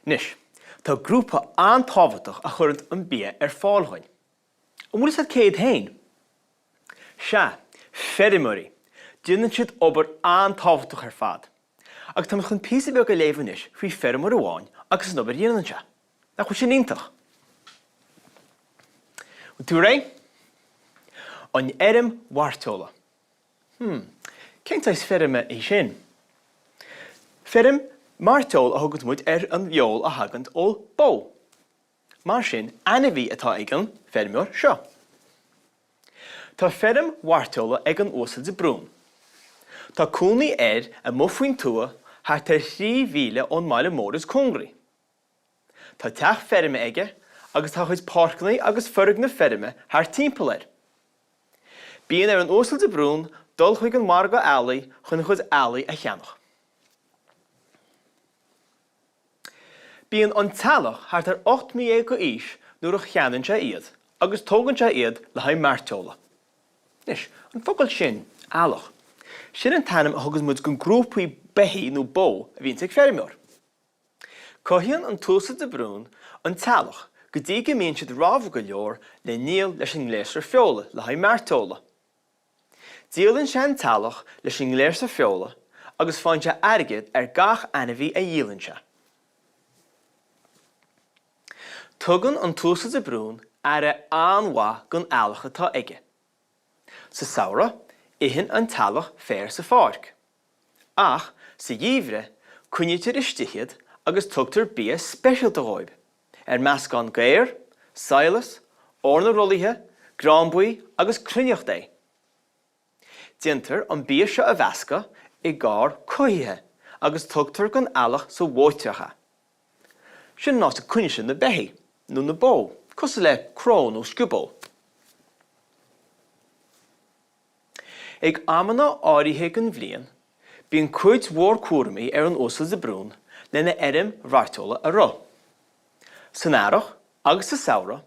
Nis, tá grúpa antábhachtach a chuird an bia fáilhain. An bhfuil is céad hain? Se, fheirmeoirí, dúnann siad obair antábhachtach fad. Ag tá chun píosa beag go léimhin is faoi fheirmeoir amháin agus an obair dhéanann se. Nach chuir sin ítach. Tú ré? An Fheirm Mhairteola. Céint is fheirme é sin? Fheirm Mhairteola a thugad muid an bheol a thugant ó bó. Mar sin, ainmhí atá ag an fheirmeoir seo. Tá Fheirm Mhairteola ag an uasal de brún. Tá cúnaí a mo faoin tua thart 3,000 ón mbaile móras cóngraí. Tá teach fheirme aige agus tá chuid páirceannaí agus forraigh na fheirme thart timpeall. Bíonn an uasal de brún dul chuig an mar go ealaí chun chud ealaí a cheannach. Bíonn an tealach thart 8,000 go ís nuair a cheanann sé iad, agus tógann sé iad le haidh Mhairteola. Nis, an focail sin, ealach. Sin an tanam a thugus muid gon grúpaí beithí nó bó a bhíonn ag fheirmeoir. Coithíonn an túsa de brún an tealach go dtí go mbíonn siad rábhar go leor le níl leis an ngléasar feola le haidh Mhairteola. Díolann sé an tealach leis an ngléasar feola agus fáin sé airgid gach ainmhí a díolann sé. Tugann an túsa de brún anmha gon ealacha tá aige. Sa saoire, ihin an tealach fér sa fáirc. Ach, sa dhíomhre, cuinnetar isteachad agus tugtar bia speisialta ghóib, meas gan géir, silas, orna rolaithe, gránbuí agus cruinneocht é. Déantar an bia seo a bheasca I gár coithe agus tugtar gon ealach sa bhóiteacha. Sin ná sa cuine sin na beithí, nó na bó, cos le crón ó sciúbal. Ag amana áirithe an bhliain, bíonn cuid mhór cuairmí an uasal de brún le na Fheirm Mhairteola a rá. San airach agus sa saoire,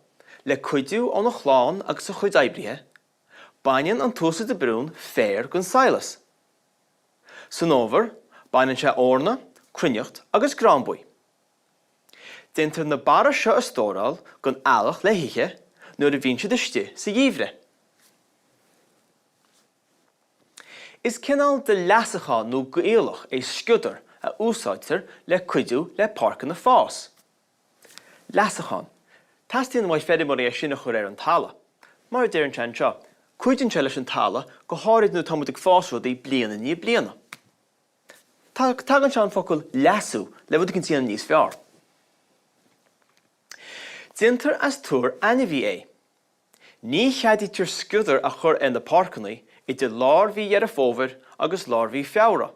le cuidú ó na chláán agus sa chuid oibrithe, baineann an túsa de brún fér gon silas. San óbhar, baineann sé orna, cruinneocht agus gránbuí. Déantar na bara seo a stóráil gon ealach le hithe nuair a bhíonn siad iste sa dhíomhre. Is cinál de leasachá nó gaeilge sciúdar a úsáidtar le cuidú le páirceanna fás. Leasachán, tastíonn mhaith fheirmeoirí sin a chur an talla. Mar deireann sé anseo, cuidann sé leis an talla go háirid nó támuid ag fásródaí bliana ní bliana. Tagann sé an focail leasú le bhd cinn tíana níos fearr. Déantar as túr ainmhí é. Ní cheadaítear sciúdar a chur na páirceannaí idir lárbhí fómhair agus lárbhí feabhra.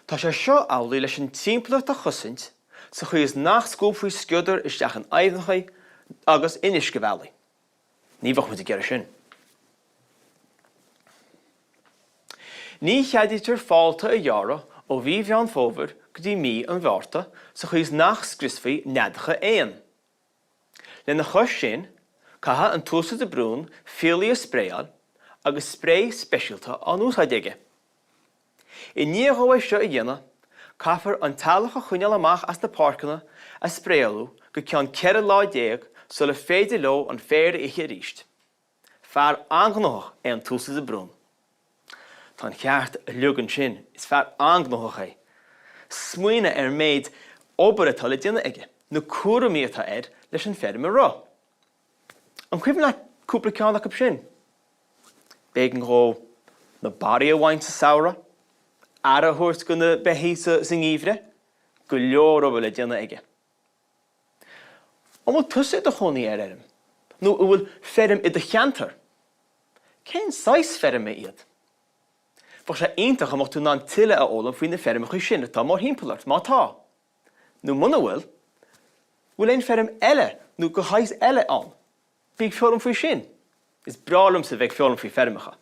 Tá sé seo amhlaí leis an timpeallacht a chosaint sa chuos nach scúpaí sciúdar isteach an aibhnacha agus inis go bhealaí. Ní bhah muid ag sin. Ní cheadaítear fáilte a dhearra ó bhí bhean fómhair go dtí mí an bhharrta sa chuos nach scriosfaí neadacha éan. Le na chos sin, catha an túsa de brún fialaí a spréal agus spré speisialta an úsáid aige. I níomhóid seo a dhéanana, caithfear an tealach a chuineal amach as na páirceanna a spréalú go ceann 4 so le féidir leo an féir ihe ríist. Fear angnóach an túsa de brún. Tá an cheart a lugan sin is fear angnóach é. Smuoine méid obair atá le déanana aige, na cuairimí atá leis an fheirmeoir rá. An cuimhin le cúpla ceannach ab sin. Bégan go na barí a bhaint sa saoire, ara thuairt go na beithí sa ngíomhre, go leor obair le déanana aige. An bhfuil tusa do chonaí Fheirm, nó bhfuil Fheirm I do cheantar. Cén sais fheirme iad? Bach sé aontacha amach tú ná an tuile a ólam faoin na fheirme chu sin atá mar thimpeallart, má tá. Nó muna bhfuil ein fheirm eile nó go hais eile an. Bíag fearm faoi sin. Is bralam sa bheith fearm faoi fheirmeacha.